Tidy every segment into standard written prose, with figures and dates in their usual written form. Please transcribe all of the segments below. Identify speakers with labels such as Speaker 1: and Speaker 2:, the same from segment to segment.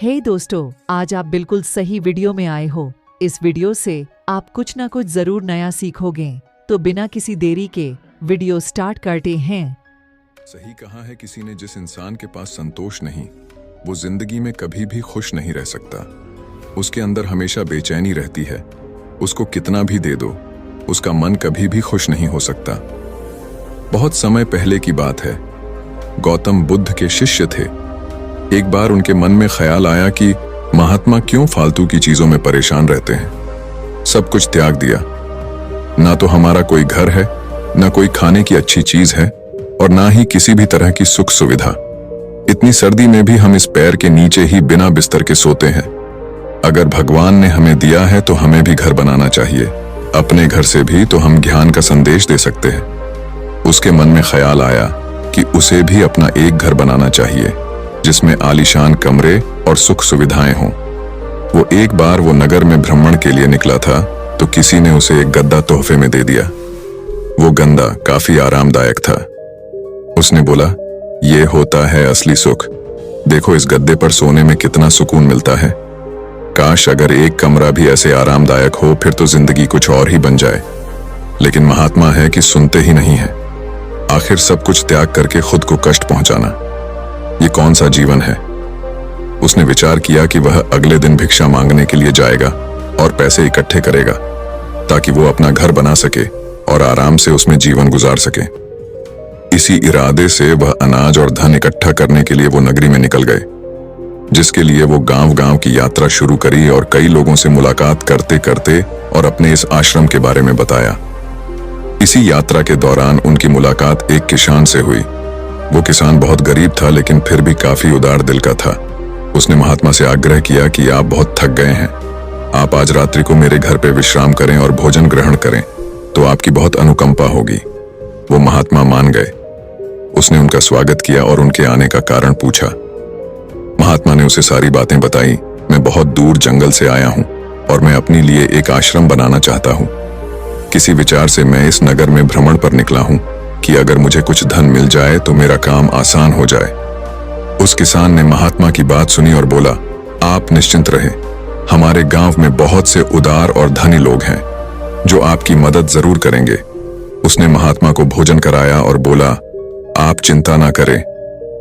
Speaker 1: हे दोस्तों, आज आप बिल्कुल सही वीडियो में आए हो। इस वीडियो से आप कुछ ना कुछ जरूर नया सीखोगे। तो बिना किसी देरी के वीडियो स्टार्ट करते हैं।
Speaker 2: सही कहा है किसी ने, जिस इंसान के पास संतोष नहीं वो जिंदगी में कभी भी खुश नहीं रह सकता। उसके अंदर हमेशा बेचैनी रहती है। उसको कितना भी दे दो उसका मन कभी भी खुश नहीं हो सकता। बहुत समय पहले की बात है। गौतम बुद्ध के शिष्य थे। एक बार उनके मन में ख्याल आया कि महात्मा क्यों फालतू की चीजों में परेशान रहते हैं। सब कुछ त्याग दिया। ना तो हमारा कोई घर है, ना कोई खाने की अच्छी चीज है, और ना ही किसी भी तरह की सुख सुविधा। इतनी सर्दी में भी हम इस पैर के नीचे ही बिना बिस्तर के सोते हैं। अगर भगवान ने हमें दिया है तो हमें भी घर बनाना चाहिए। अपने घर से भी तो हम ज्ञान का संदेश दे सकते हैं। उसके मन में ख्याल आया कि उसे भी अपना एक घर बनाना चाहिए जिसमें आलीशान कमरे और सुख सुविधाएं हों। वो एक बार वो नगर में भ्रमण के लिए निकला था तो किसी ने उसे एक गद्दा तोहफे में दे दिया। वो गद्दा काफी आरामदायक था। उसने बोला, ये होता है असली सुख। देखो इस गद्दे पर सोने में कितना सुकून मिलता है। काश अगर एक कमरा भी ऐसे आरामदायक हो, फिर तो जिंदगी कुछ और ही बन जाए। लेकिन महात्मा है कि सुनते ही नहीं है। आखिर सब कुछ त्याग करके खुद को कष्ट पहुंचाना, ये कौन सा जीवन है। उसने विचार किया कि वह अगले दिन भिक्षा मांगने के लिए जाएगा और पैसे इकट्ठे करेगा ताकि वो अपना घर बना सके और आराम से उसमें जीवन गुजार सके। इसी इरादे से वह अनाज और धन इकट्ठा करने के लिए वो नगरी में निकल गए, जिसके लिए वो गांव-गांव की यात्रा शुरू करी और कई लोगों से मुलाकात करते करते और अपने इस आश्रम के बारे में बताया। इसी यात्रा के दौरान उनकी मुलाकात एक किसान से हुई। वो किसान बहुत गरीब था लेकिन फिर भी काफी उदार दिल का था। उसने महात्मा से आग्रह किया कि आप बहुत थक गए हैं, आप आज रात्रि को मेरे घर पे विश्राम करें और भोजन ग्रहण करें तो आपकी बहुत अनुकंपा होगी। वो महात्मा मान गए। उसने उनका स्वागत किया और उनके आने का कारण पूछा। महात्मा ने उसे सारी बातें बताई। मैं बहुत दूर जंगल से आया हूं और मैं अपने लिए एक आश्रम बनाना चाहता हूं। किसी विचार से मैं इस नगर में भ्रमण पर निकला हूं कि अगर मुझे कुछ धन मिल जाए तो मेरा काम आसान हो जाए। उस किसान ने महात्मा की बात सुनी और बोला, आप निश्चिंत रहे, हमारे गांव में बहुत से उदार और धनी लोग हैं जो आपकी मदद जरूर करेंगे। उसने महात्मा को भोजन कराया और बोला, आप चिंता ना करें,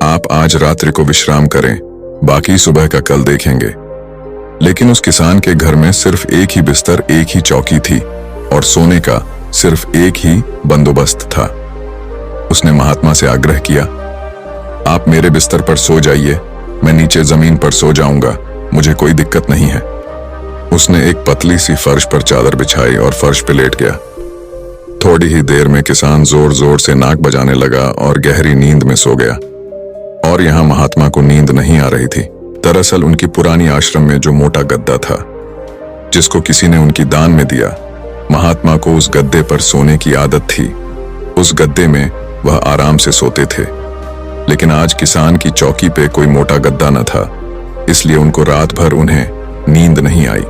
Speaker 2: आप आज रात्रि को विश्राम करें, बाकी सुबह का कल देखेंगे। लेकिन उस किसान के घर में सिर्फ एक ही बिस्तर, एक ही चौकी थी और सोने का सिर्फ एक ही बंदोबस्त था। उसने महात्मा से आग्रह किया, आप मेरे बिस्तर पर सो जाइए, मैं नीचे जमीन पर सो जाऊंगा, मुझे कोई दिक्कत नहीं है। उसने एक पतली सी फर्श पर चादर बिछाई और फर्श पे लेट गया। थोड़ी ही देर में किसान जोर जोर से नाक बजाने लगा और गहरी नींद में सो गया। और यहाँ महात्मा को नींद नहीं आ रही थी। दरअसल उनकी पुरानी आश्रम में जो मोटा गद्दा था जिसको किसी ने उनकी दान में दिया, महात्मा को उस गद्दे पर सोने की आदत थी। उस गद्दे में वह आराम से सोते थे। लेकिन आज किसान की चौकी पे कोई मोटा गद्दा न था, इसलिए उनको रात भर उन्हें नींद नहीं आई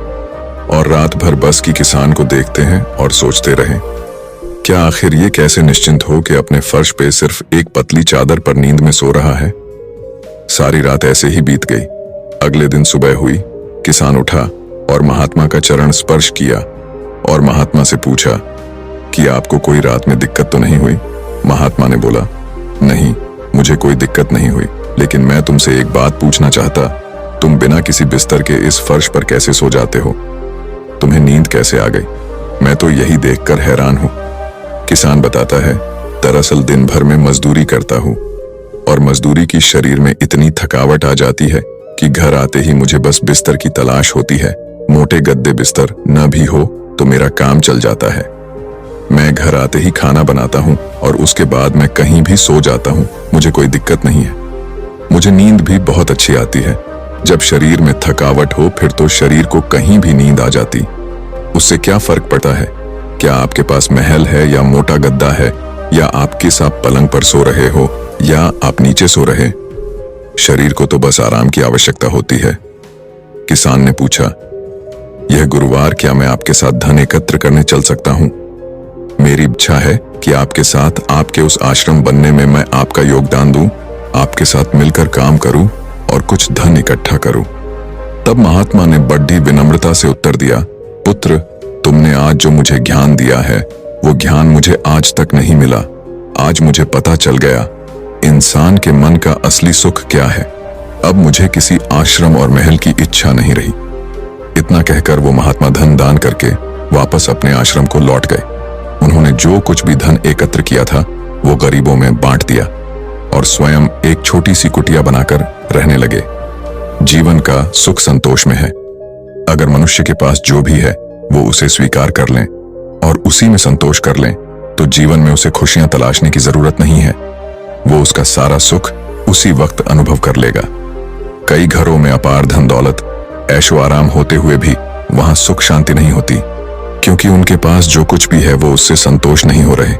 Speaker 2: और रात भर बस की किसान को देखते हैं और सोचते रहे, क्या आखिर ये कैसे निश्चिंत हो कि अपने फर्श पे सिर्फ एक पतली चादर पर नींद में सो रहा है। सारी रात ऐसे ही बीत गई। अगले दिन सुबह हुई। किसान उठा और महात्मा का चरण स्पर्श किया और महात्मा से पूछा कि आपको कोई रात में दिक्कत तो नहीं हुई। महात्मा ने बोला, नहीं, मुझे कोई दिक्कत नहीं हुई, लेकिन मैं तुमसे एक बात पूछना चाहता, तुम बिना किसी बिस्तर के इस फर्श पर कैसे सो जाते हो? तुम्हें नींद कैसे आ गई? मैं तो यही देखकर हैरान हूं। किसान बताता है, दरअसल दिन भर में मजदूरी करता हूं और मजदूरी की शरीर में इतनी थकावट आ जाती है कि घर आते ही मुझे बस बिस्तर की तलाश होती है। मोटे गद्दे बिस्तर न भी हो तो मेरा काम चल जाता है। मैं घर आते ही खाना बनाता हूँ और उसके बाद मैं कहीं भी सो जाता हूँ, मुझे कोई दिक्कत नहीं है। मुझे नींद भी बहुत अच्छी आती है। जब शरीर में थकावट हो फिर तो शरीर को कहीं भी नींद आ जाती। उससे क्या फर्क पड़ता है? क्या आपके पास महल है या मोटा गद्दा है, या आप किस आप पलंग पर सो रहे हो या आप नीचे सो रहे, शरीर को तो बस आराम की आवश्यकता होती है। किसान ने पूछा, यह गुरुवार क्या मैं आपके साथ धन एकत्र करने चल सकता हूँ? मेरी इच्छा है कि आपके साथ आपके उस आश्रम बनने में मैं आपका योगदान दूं, आपके साथ मिलकर काम करूं और कुछ धन इकट्ठा करूं। तब महात्मा ने बड़ी विनम्रता से उत्तर दिया, पुत्र, तुमने आज जो मुझे ज्ञान दिया है वो ज्ञान मुझे आज तक नहीं मिला। आज मुझे पता चल गया इंसान के मन का असली सुख क्या है। अब मुझे किसी आश्रम और महल की इच्छा नहीं रही। इतना कहकर वो महात्मा धन दान करके वापस अपने आश्रम को लौट गए। उन्होंने जो कुछ भी धन एकत्र किया था वो गरीबों में बांट दिया और स्वयं एक छोटी सी कुटिया बनाकर रहने लगे। जीवन का सुख संतोष में है। अगर मनुष्य के पास जो भी है वो उसे स्वीकार कर लें और उसी में संतोष कर लें तो जीवन में उसे खुशियां तलाशने की जरूरत नहीं है। वो उसका सारा सुख उसी वक्त अनुभव कर लेगा। कई घरों में अपार धन दौलत, ऐशो आराम होते हुए भी वहां सुख शांति नहीं होती, क्योंकि उनके पास जो कुछ भी है वो उससे संतोष नहीं हो रहे।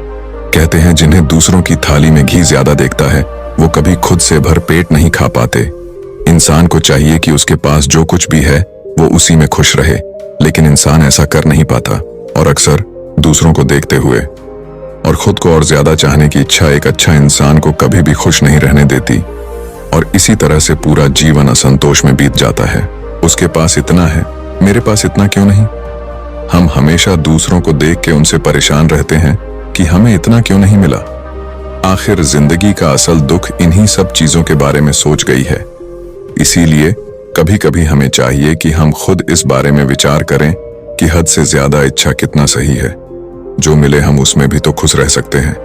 Speaker 2: कहते हैं जिन्हें दूसरों की थाली में घी ज्यादा देखता है वो कभी खुद से भर पेट नहीं खा पाते। इंसान को चाहिए कि उसके पास जो कुछ भी है वो उसी में खुश रहे, लेकिन इंसान ऐसा कर नहीं पाता और अक्सर दूसरों को देखते हुए और खुद को और ज्यादा चाहने की इच्छा एक अच्छा इंसान को कभी भी खुश नहीं रहने देती और इसी तरह से पूरा जीवन असंतोष में बीत जाता है। उसके पास इतना है, मेरे पास इतना क्यों नहीं। हम हमेशा दूसरों को देख के उनसे परेशान रहते हैं कि हमें इतना क्यों नहीं मिला। आखिर जिंदगी का असल दुख इन्हीं सब चीजों के बारे में सोच गई है। इसीलिए कभी कभी हमें चाहिए कि हम खुद इस बारे में विचार करें कि हद से ज्यादा इच्छा कितना सही है। जो मिले हम उसमें भी तो खुश रह सकते हैं।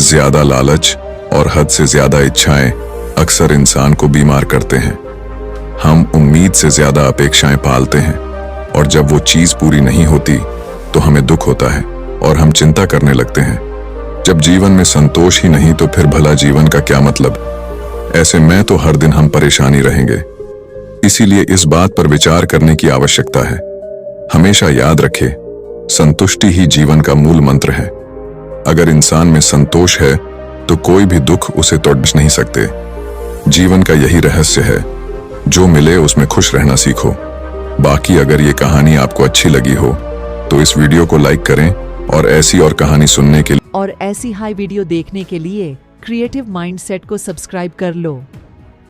Speaker 2: ज्यादा लालच और हद से ज्यादा इच्छाएं अक्सर इंसान को बीमार करते हैं। हम उम्मीद से ज्यादा अपेक्षाएं पालते हैं और जब वो चीज पूरी नहीं होती तो हमें दुख होता है और हम चिंता करने लगते हैं। जब जीवन में संतोष ही नहीं तो फिर भला जीवन का क्या मतलब। ऐसे में तो हर दिन हम परेशानी रहेंगे। इसीलिए इस बात पर विचार करने की आवश्यकता है। हमेशा याद रखें, संतुष्टि ही जीवन का मूल मंत्र है। अगर इंसान में संतोष है तो कोई भी दुख उसे तोड़ नहीं सकते। जीवन का यही रहस्य है, जो मिले उसमें खुश रहना सीखो। बाकी अगर ये कहानी आपको अच्छी लगी हो तो इस वीडियो को लाइक करें और ऐसी और कहानी सुनने के लिए
Speaker 1: और ऐसी हाई वीडियो देखने के लिए क्रिएटिव माइंडसेट को सब्सक्राइब कर लो।